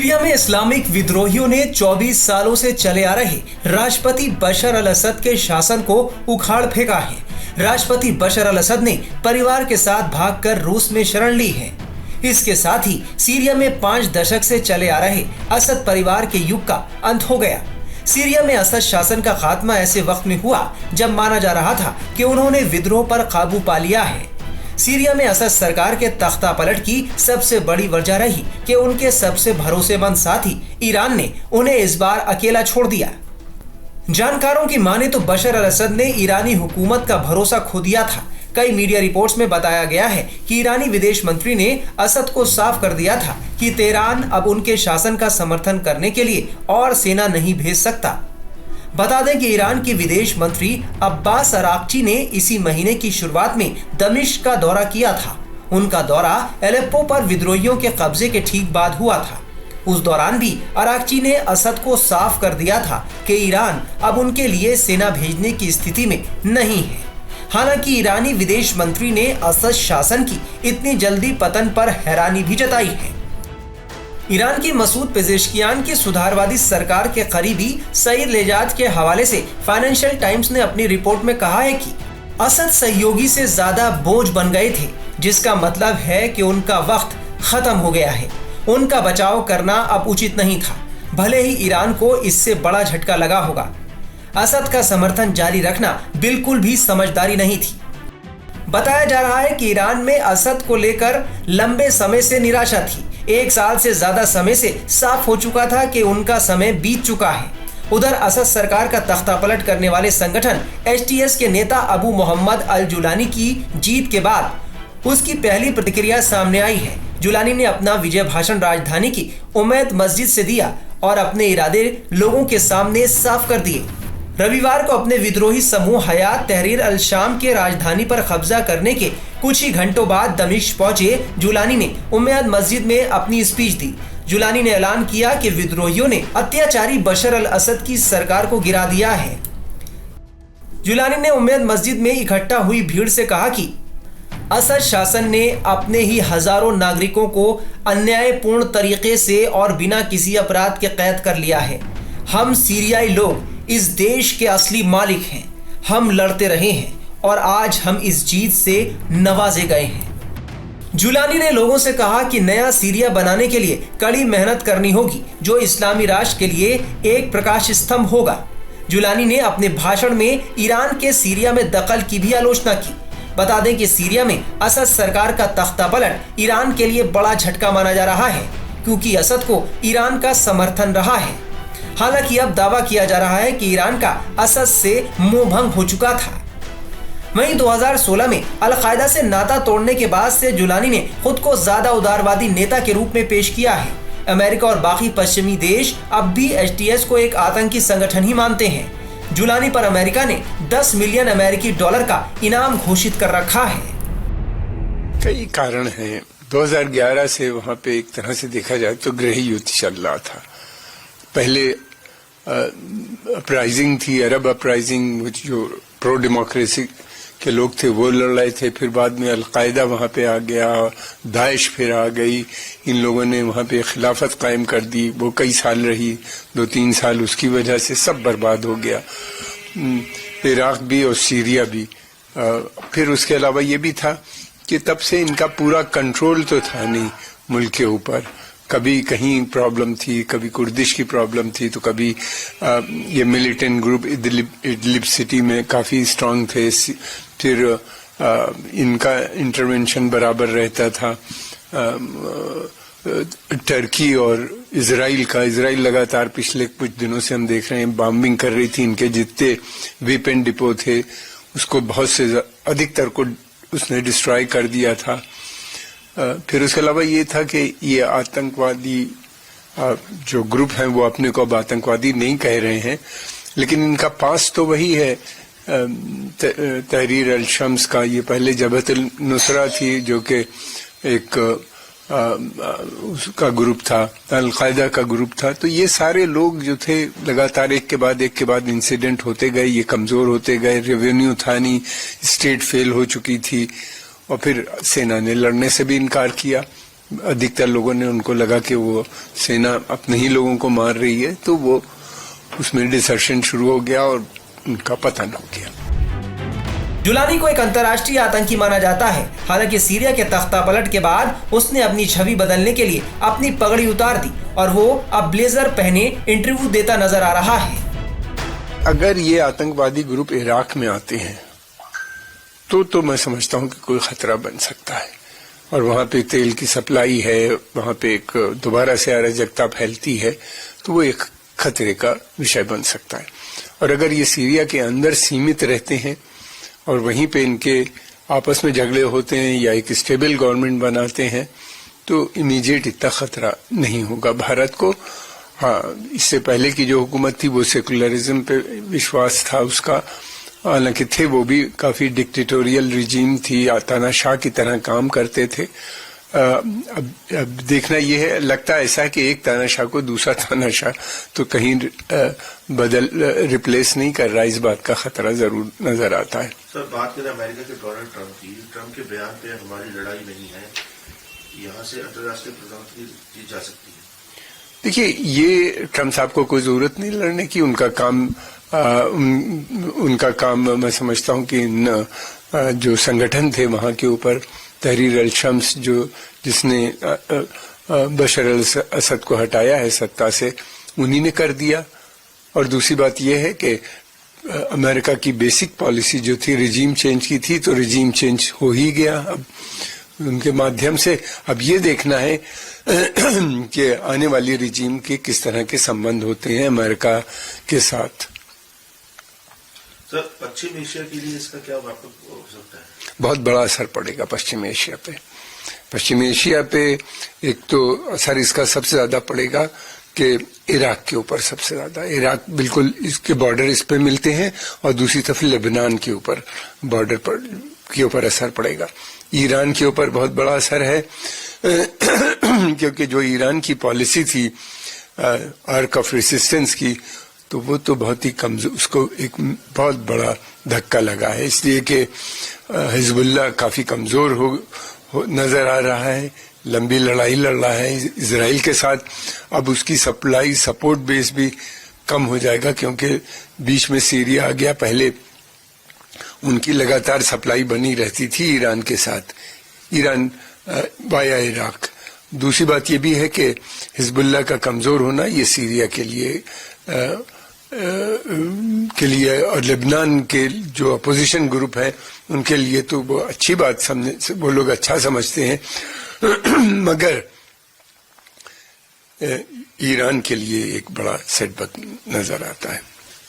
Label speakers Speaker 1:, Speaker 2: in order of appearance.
Speaker 1: Syria में Islamic विद्रोहियों ने 24 सालों से चले आ रहे राष्ट्रपति बशर अल असद के शासन को उखाड़ फेंका है। राष्ट्रपति बशर अल असद ने परिवार के साथ भागकर रूस में शरण ली है। इसके साथ ही सीरिया में 5 दशक से चले आ रहे असद परिवार के युग का अंत हो गया। सीरिया में असद शासन का खात्मा ऐसे वक्त में हुआ जब माना जा रहा था कि उन्होंने विद्रोह पर काबू पा लिया है। सीरिया में असद सरकार के तख्ता पलट की सबसे बड़ी वजह रही कि उनके सबसे भरोसेमंद साथी ईरान ने उन्हें इस बार अकेला छोड़ दिया। जानकारों की माने तो बशर अल असद ने ईरानी हुकूमत का भरोसा खो दिया था। कई मीडिया रिपोर्ट्स में बताया गया है कि ईरानी विदेश मंत्री ने असद को साफ कर दिया था कि तेहरान अब उनके शासन का समर्थन करने के लिए और सेना नहीं भेज सकता। बता दें कि ईरान के विदेश मंत्री अब्बास अराक्ची ने इसी महीने की शुरुआत में दमिश्क का दौरा किया था। उनका दौरा एलेप्पो पर विद्रोहियों के कब्जे के ठीक बाद हुआ था। उस दौरान भी अराक्ची ने असद को साफ कर दिया था कि ईरान अब उनके लिए सेना भेजने की स्थिति में नहीं है। हालांकि ईरानी विदेश मंत्री ने असद शासन की इतनी जल्दी पतन पर हैरानी भी जताई है। ईरान की मसूद पेजेश्कियान की सुधारवादी सरकार के करीबी सईद लेजाद के हवाले से फाइनेंशियल टाइम्स ने अपनी रिपोर्ट में कहा है कि असद सहयोगी से ज्यादा बोझ बन गए थे, जिसका मतलब है कि उनका वक्त खत्म हो गया है। उनका बचाव करना अब उचित नहीं था, भले ही ईरान को इससे बड़ा झटका लगा होगा। असद का समर्थन जारी रखना बिल्कुल भी समझदारी नहीं थी। बताया जा रहा है कि ईरान में असद को लेकर लंबे समय से निराशा थी। 1 साल से ज्यादा समय से साफ हो चुका था कि उनका समय बीत चुका है। उधर असद सरकार का तख्तापलट करने वाले संगठन HTS के नेता अबू मोहम्मद अल जुलानी की जीत के बाद उसकी पहली प्रतिक्रिया सामने आई है। जुलानी ने अपना विजय भाषण राजधानी की उमैद मस्जिद से दिया और अपने इरादे लोगों के सामने साफ कर दिए। रविवार को अपने विद्रोही समूह हयात तहरीर अल शाम के राजधानी पर कब्जा करने के कुछ ही घंटों बाद दमिश्क पहुंचे जुलानी ने उमैद मस्जिद में अपनी स्पीच दी। जुलानी ने ऐलान किया कि विद्रोहियों ने अत्याचारी बशर अल असद की सरकार को गिरा दिया है। जुलानी ने उमैद मस्जिद में इकट्ठा हुई भीड़ से कहा कि असद शासन ने अपने ही हजारों नागरिकों को अन्यायपूर्ण तरीके से और बिना किसी अपराध के कैद कर लिया है। हम सीरियाई लोग इस देश के असली मालिक हैं। हम लड़ते रहे हैं और आज हम इस जीत से नवाजे गए हैं। जुलानी ने लोगों से कहा कि नया सीरिया बनाने के लिए कड़ी मेहनत करनी होगी, जो इस्लामी राष्ट्र के लिए एक प्रकाश स्तंभ होगा। जुलानी ने अपने भाषण में ईरान के सीरिया में दखल की भी आलोचना की। बता दें कि सीरिया में असद सरकार का तख्तापलट ईरान के लिए बड़ा झटका माना जा रहा है, क्योंकि असद को ईरान का समर्थन रहा है। हालांकि अब दावा किया जा रहा है कि ईरान का असद से मोहभंग हो चुका था। वहीं 2016 में अल-कायदा से नाता तोड़ने के बाद से जुलानी ने खुद को ज्यादा उदारवादी नेता के रूप में पेश किया है। अमेरिका और बाकी पश्चिमी देश अब भी HTS को एक आतंकी संगठन ही मानते हैं। जुलानी पर अमेरिका ने 10 मिलियन अमेरिकी डॉलर का इनाम घोषित कर रखा है।
Speaker 2: कई कारण हैं। 2011 से वहाँ पे एक तरह से देखा जाए तो गृह युद्ध चल रहा था। पहले अपराइजिंग थी, अरब अपराइजिंग, जो प्रो डेमोक्रेसी के लोग थे वो लड़ रहे थे। फिर बाद में अल-कायदा वहाँ पे आ गया, दाइश फिर आ गई। इन लोगों ने वहाँ पे खिलाफत कायम कर दी। वो कई साल रही, 2-3 साल, उसकी वजह से सब बर्बाद हो गया। इराक भी और सीरिया भी। फिर उसके अलावा ये भी था कि तब से इनका पूरा कंट्रोल तो था नहीं मुल्क के ऊपर। कभी कहीं प्रॉब्लम थी, कभी कुर्दिश की प्रॉब्लम थी, तो कभी ये मिलिटेंट ग्रुप इदलिब सिटी में काफ़ी स्ट्रांग थे। फिर इनका इंटरवेंशन बराबर रहता था। टर्की और इजराइल लगातार पिछले कुछ दिनों से हम देख रहे हैं बॉम्बिंग कर रही थी। इनके जितने वेपन डिपो थे उसको बहुत से अधिकतर को उसने डिस्ट्रॉय कर दिया था। फिर उसके अलावा ये था कि ये आतंकवादी जो ग्रुप हैं वो अपने को अब आतंकवादी नहीं कह रहे हैं, लेकिन इनका पास तो वही है तहरीर अल शम्स का। ये पहले जबहत अल नुसरा थी जो कि एक उसका ग्रुप था, अल-कायदा का ग्रुप था। तो ये सारे लोग जो थे लगातार एक के बाद इंसिडेंट होते गए, ये कमजोर होते गए। रेवेन्यू था नहीं, स्टेट फेल हो चुकी थी और फिर सेना ने लड़ने से भी इनकार किया। अधिकतर लोगों ने उनको लगा कि वो सेना अपने ही लोगों को मार रही है, तो वो उसमें डिसर्शन शुरू हो गया और उनका पतन हो गया।
Speaker 1: जुलानी को एक अंतर्राष्ट्रीय आतंकी माना जाता है। हालांकि सीरिया के तख्तापलट के बाद उसने अपनी छवि बदलने के लिए अपनी पगड़ी उतार दी और वो अब ब्लेजर पहने इंटरव्यू देता नजर आ रहा है।
Speaker 2: अगर ये आतंकवादी ग्रुप इराक में आते हैं तो मैं समझता हूं कि कोई खतरा बन सकता है, और वहां पे तेल की सप्लाई है, वहां पे एक दोबारा से अराजकता फैलती है, तो वो एक खतरे का विषय बन सकता है। और अगर ये सीरिया के अंदर सीमित रहते हैं और वहीं पे इनके आपस में झगड़े होते हैं या एक स्टेबल गवर्नमेंट बनाते हैं, तो इमीडिएट इतना खतरा नहीं होगा भारत को। हाँ, इससे पहले की जो हुकूमत थी वो सेकुलरिज्म पे विश्वास था उसका, हालांकि थे वो भी काफी डिक्टेटोरियल रिजीम थी, तानाशाह की तरह काम करते थे। अब देखना यह है, लगता ऐसा है कि एक तानाशाह को दूसरा तानाशाह तो कहीं रिप्लेस नहीं कर रहा, इस बात का खतरा जरूर नजर आता है।
Speaker 3: सर, बात करें अमेरिका के डोनाल्ड ट्रंप की, ट्रंप के बयान पे हमारी लड़ाई नहीं है, यहाँ से अंतर्राष्ट्रीय प्रधानमंत्री जीत जा सकती है।
Speaker 2: देखिए, ये ट्रंप साहब को कोई जरूरत नहीं लड़ने की, उनका काम मैं समझता हूं कि जो संगठन थे वहां के ऊपर, तहरीर अल शम्स जिसने बशर अल असद को हटाया है सत्ता से, उन्हीं ने कर दिया। और दूसरी बात यह है कि अमेरिका की बेसिक पॉलिसी जो थी रिजीम चेंज की थी, तो रिजीम चेंज हो ही गया। अब उनके माध्यम से अब ये देखना है कि आने वाली रिजीम के किस तरह के संबंध होते हैं अमेरिका के साथ।
Speaker 3: सर, पश्चिम एशिया के लिए इसका क्या व्यापक हो सकता है?
Speaker 2: बहुत बड़ा असर पड़ेगा पश्चिम एशिया पे। पश्चिम एशिया पे एक तो असर इसका सबसे ज्यादा पड़ेगा कि इराक के ऊपर सबसे ज्यादा, इराक बिल्कुल इसके बॉर्डर इस पे मिलते हैं, और दूसरी तरफ लेबनान के ऊपर बॉर्डर पर के ऊपर असर पड़ेगा। ईरान के ऊपर बहुत बड़ा असर है क्योंकि जो ईरान की पॉलिसी थी आर्क ऑफ रेसिस्टेंस की, तो वो तो बहुत ही कमजोर, उसको एक बहुत बड़ा धक्का लगा है, इसलिए कि हिजबुल्लाह काफी कमजोर हो नजर आ रहा है, लंबी लड़ाई लड़ रहा है इजराइल के साथ। अब उसकी सप्लाई सपोर्ट बेस भी कम हो जाएगा, क्योंकि बीच में सीरिया आ गया। पहले उनकी लगातार सप्लाई बनी रहती थी ईरान के साथ, ईरान वाया इराक। दूसरी बात ये भी है कि हिजबुल्लाह का कमजोर होना ये सीरिया के लिए और लेबनान के जो अपोजिशन ग्रुप है उनके लिए तो वो अच्छी बात वो लोग अच्छा समझते हैं मगर ईरान के लिए एक बड़ा सेटबैक नजर आता है।